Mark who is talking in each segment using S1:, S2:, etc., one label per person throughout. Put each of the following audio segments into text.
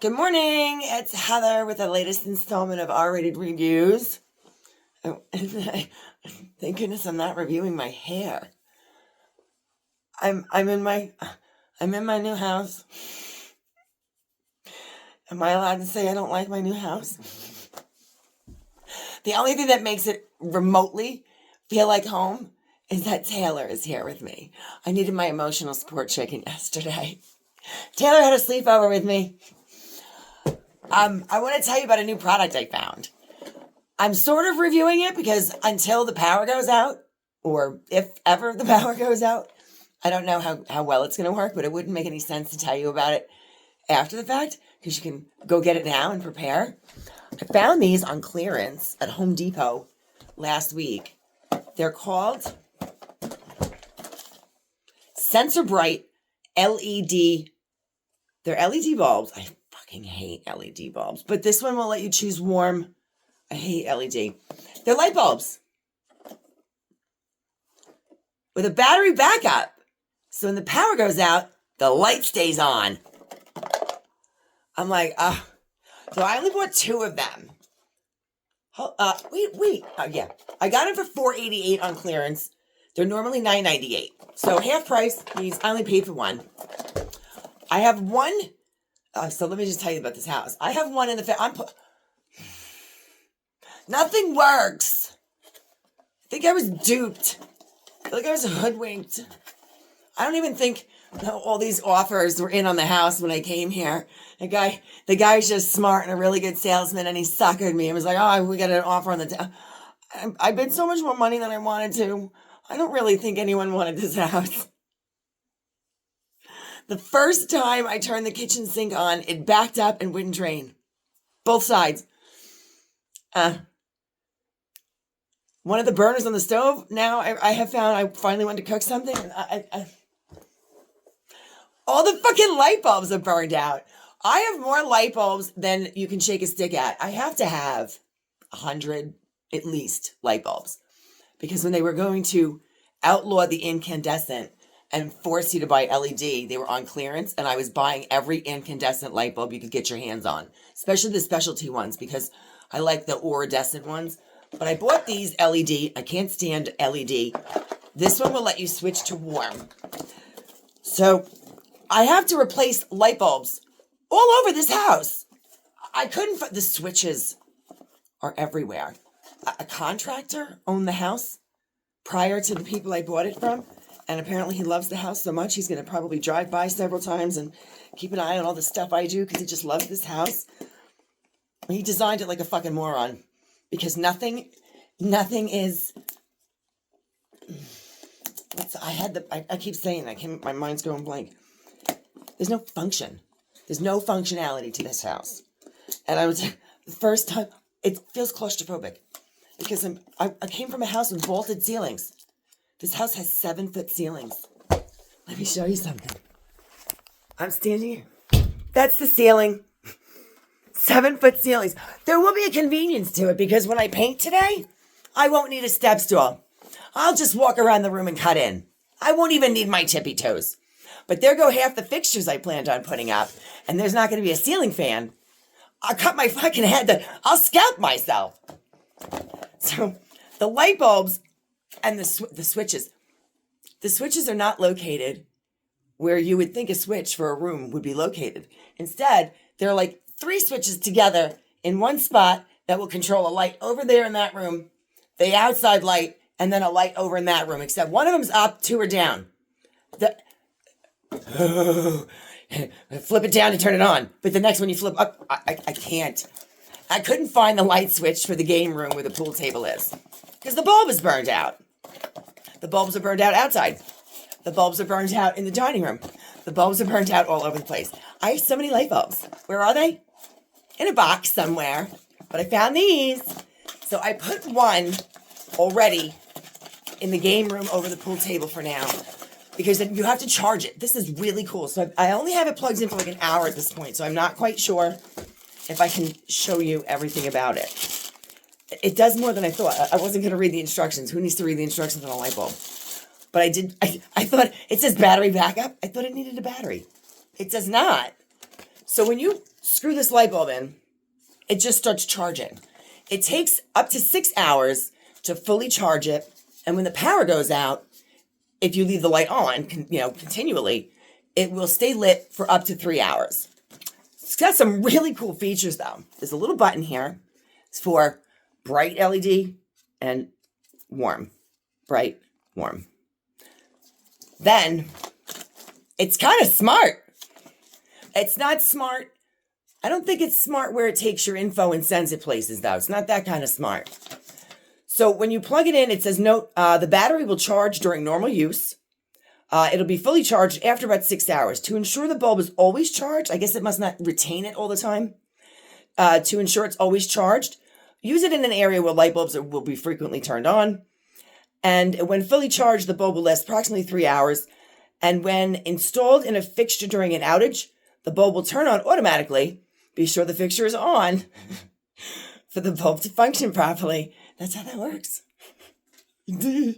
S1: Good morning. It's Heather with the latest installment of R-rated reviews. Oh, thank goodness I'm not reviewing my hair. I'm in my new house. Am I allowed to say I don't like my new house? The only thing that makes it remotely feel like home is that Taylor is here with me. I needed my emotional support chicken yesterday. Taylor had a sleepover with me. I want to tell you about a new product I found. I'm sort of reviewing it because until the power goes out, or if ever the power goes out, I don't know how well it's going to work, but it wouldn't make any sense to tell you about it after the fact because you can go get it now and prepare. I found these on clearance at Home Depot last week. They're called Brite LED. They're LED bulbs. I fucking hate LED bulbs, but this one will let you choose warm. I hate LED. They're light bulbs with a battery backup. So when the power goes out, the light stays on. I'm like, so I only bought 2 of them. Wait. Oh, yeah. I got them for $4.88 on clearance. They're normally $9.98. So half price means I only paid for one. I have one. So let me just tell you about this house. I have one in the nothing works. I think I was duped. I feel like I was hoodwinked. I don't even think all these offers were in on the house when I came here. The guy's just smart and a really good salesman, and he suckered me and was like, "Oh, we got an offer on the I bid so much more money than I wanted to. I don't really think anyone wanted this house. The first time I turned the kitchen sink on, it backed up and wouldn't drain. Both sides. One of the burners on the stove, now I have found I finally wanted to cook something. And all the fucking light bulbs are burned out. I have more light bulbs than you can shake a stick at. I have to have 100 at least light bulbs. Because when they were going to outlaw the incandescent and force you to buy LED, they were on clearance, and I was buying every incandescent light bulb you could get your hands on, especially the specialty ones, because I like the iridescent ones. But I bought these LED. I can't stand LED. This one will let you switch to warm. So I have to replace light bulbs all over this house. I couldn't find the switches are everywhere. A contractor owned the house prior to the people I bought it from. And apparently he loves the house so much, he's going to probably drive by several times and keep an eye on all the stuff I do because he just loves this house. He designed it like a fucking moron because nothing is... I keep saying that. My mind's going blank. There's no function. There's no functionality to this house. And the first time, it feels claustrophobic because I came from a house with vaulted ceilings. This house has 7-foot ceilings. Let me show you something. I'm standing here. That's the ceiling. 7-foot ceilings. There will be a convenience to it because when I paint today, I won't need a step stool. I'll just walk around the room and cut in. I won't even need my tippy toes. But there go half the fixtures I planned on putting up, and there's not going to be a ceiling fan. I'll cut my fucking head. I'll scalp myself. So the light bulbs and the switches. The switches are not located where you would think a switch for a room would be located. Instead, they're like 3 switches together in one spot that will control a light over there in that room, the outside light, and then a light over in that room, except one of them's up, 2 are down. Flip it down to turn it on, but the next one you flip up, I can't. I couldn't find the light switch for the game room where the pool table is because the bulb is burned out. The bulbs are burned out outside. The bulbs are burned out in the dining room. The bulbs are burned out all over the place. I have so many light bulbs. Where are they? In a box somewhere. But I found these. So I put one already in the game room over the pool table for now. Because then you have to charge it. This is really cool. So I only have it plugged in for like an hour at this point. So I'm not quite sure if I can show you everything about it. It does more than I thought. I wasn't going to read the instructions. Who needs to read the instructions on a light bulb? But I did. I thought it says battery backup. I thought it needed a battery. It does not. So when you screw this light bulb in, it just starts charging. It takes up to 6 hours to fully charge it. And when the power goes out, if you leave the light on, continually, it will stay lit for up to 3 hours. It's got some really cool features though. There's a little button here. It's for bright LED and warm. Bright, warm. Then, it's kind of smart. It's not smart. I don't think it's smart where it takes your info and sends it places though. It's not that kind of smart. So when you plug it in, it says, note, the battery will charge during normal use. It'll be fully charged after about 6 hours. To ensure the bulb is always charged, I guess it must not retain it all the time. To ensure it's always charged, use it in an area where light bulbs will be frequently turned on. And when fully charged, the bulb will last approximately 3 hours. And when installed in a fixture during an outage, the bulb will turn on automatically. Be sure the fixture is on for the bulb to function properly. That's how that works. All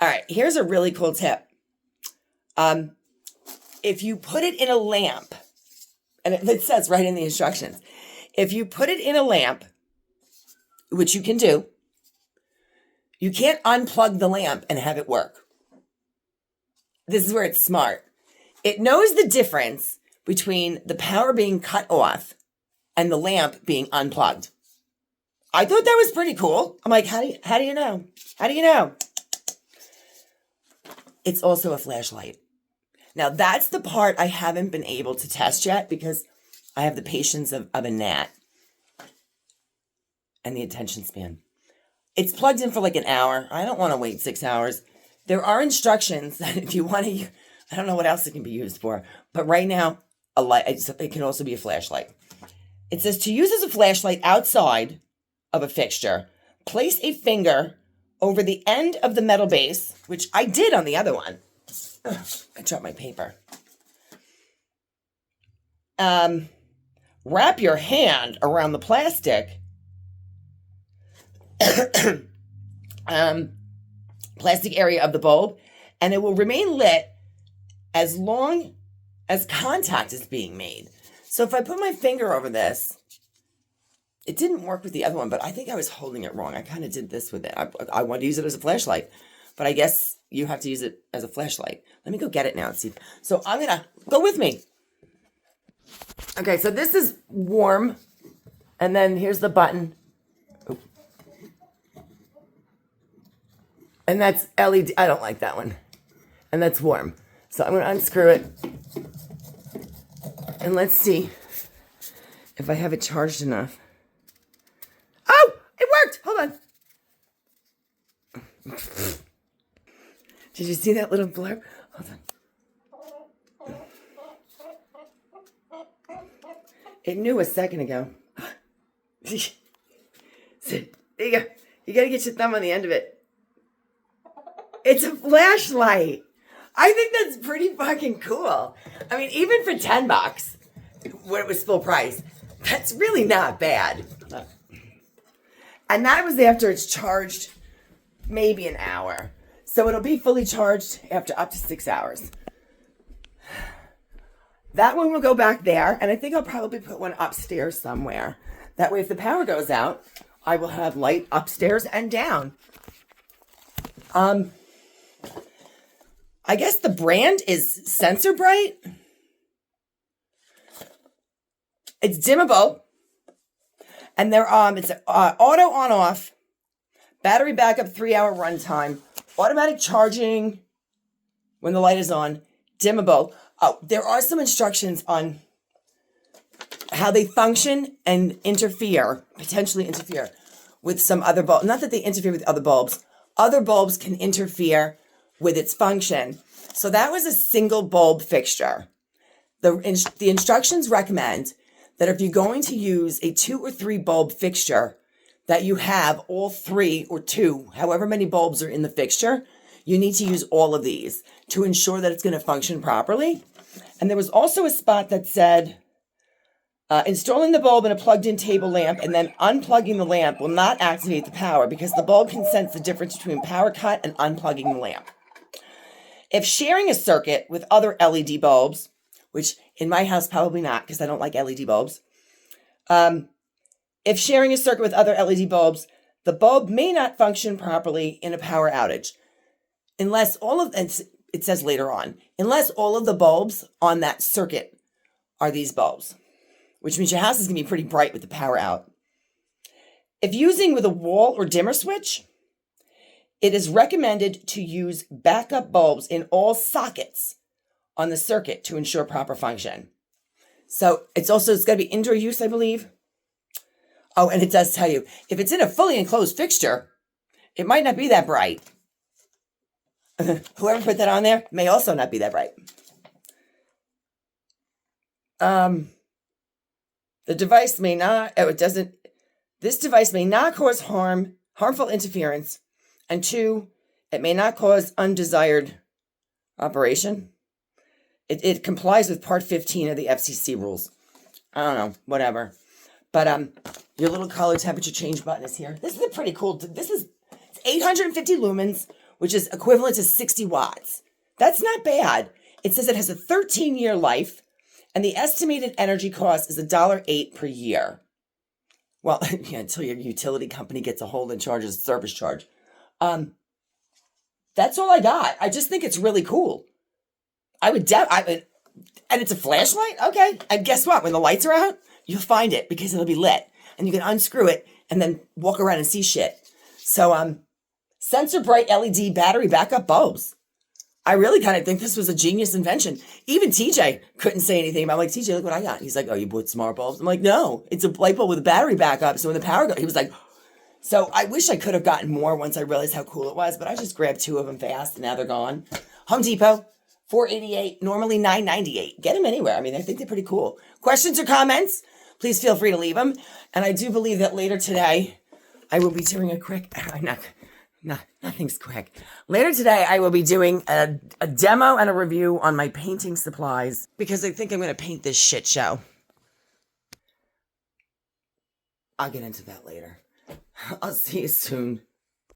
S1: right, here's a really cool tip. If you put it in a lamp, and it says right in the instructions, if you put it in a lamp, which you can do, you can't unplug the lamp and have it work. This is where it's smart. It knows the difference between the power being cut off and the lamp being unplugged. I thought that was pretty cool. I'm like, how do you know? How do you know? It's also a flashlight. Now that's the part I haven't been able to test yet because I have the patience of a gnat and the attention span. It's plugged in for like an hour. I don't want to wait 6 hours. There are instructions that if you want to, I don't know what else it can be used for, but right now, a light. It can also be a flashlight. It says to use as a flashlight outside of a fixture, place a finger over the end of the metal base, which I did on the other one. Ugh, I dropped my paper. Wrap your hand around the plastic. Plastic area of the bulb, and it will remain lit as long as contact is being made. So if I put my finger over this, it didn't work with the other one, but I think I was holding it wrong. I kind of did this with it. I wanted to use it as a flashlight, but I guess you have to use it as a flashlight. Let me go get it now and see. So I'm going to go with me. Okay, so this is warm, and then here's the button. And that's LED. I don't like that one. And that's warm. So I'm going to unscrew it. And let's see if I have it charged enough. Oh, it worked. Hold on. Did you see that little blurb? Hold on. It knew a second ago. There you go. You got to get your thumb on the end of it. It's a flashlight. I think that's pretty fucking cool. I mean, even for $10, when it was full price, that's really not bad. And that was after it's charged maybe an hour. So it'll be fully charged after up to 6 hours. That one will go back there, and I think I'll probably put one upstairs somewhere. That way, if the power goes out, I will have light upstairs and down. I guess the brand is Sensor Brite. It's dimmable. And they're it's auto on off, battery backup, 3-hour runtime, automatic charging when the light is on, dimmable. Oh, there are some instructions on how they function and potentially interfere with some other bulbs. Not that they interfere with other bulbs. Other bulbs can interfere with its function. So that was a single bulb fixture. The instructions recommend that if you're going to use a 2 or 3 bulb fixture, that you have all 3 or 2, however many bulbs are in the fixture, you need to use all of these to ensure that it's going to function properly. And there was also a spot that said, installing the bulb in a plugged-in table lamp and then unplugging the lamp will not activate the power because the bulb can sense the difference between power cut and unplugging the lamp. If sharing a circuit with other LED bulbs which in my house, probably not, because I don't like LED bulbs. If sharing a circuit with other LED bulbs, the bulb may not function properly in a power outage. Unless all of, and it says later on, unless all of the bulbs on that circuit are these bulbs, which means your house is going to be pretty bright with the power out. If using with a wall or dimmer switch, it is recommended to use backup bulbs in all sockets on the circuit to ensure proper function. So it's got to be indoor use, I believe. Oh, and it does tell you, if it's in a fully enclosed fixture, it might not be that bright. Whoever put that on there may also not be that bright. The device may not, this device may not cause harmful interference. And 2, it may not cause undesired operation. It complies with Part 15 of the FCC rules. I don't know, whatever. But your little color temperature change button is here. This is a pretty cool, it's 850 lumens, which is equivalent to 60 watts. That's not bad. It says it has a 13-year life, and the estimated energy cost is $1.08 per year. Well, yeah, until your utility company gets a hold and charges a service charge. That's all I got. I just think it's really cool. And it's a flashlight? Okay. And guess what? When the lights are out, you'll find it because it'll be lit. And you can unscrew it and then walk around and see shit. So, sensor Brite LED battery backup bulbs. I really kind of think this was a genius invention. Even TJ couldn't say anything. I'm like, TJ, look what I got. He's like, oh, you bought smart bulbs? I'm like, no, it's a light bulb with a battery backup. So when the power goes, he was like, so I wish I could have gotten more once I realized how cool it was, but I just grabbed 2 of them fast and now they're gone. Home Depot, $4.88, normally $9.98. Get them anywhere. I mean, I think they're pretty cool. Questions or comments? Please feel free to leave them. And I do believe that later today, I will be doing a quick, nothing's quick. Later today, I will be doing a demo and a review on my painting supplies because I think I'm going to paint this shit show. I'll get into that later. I'll see you soon.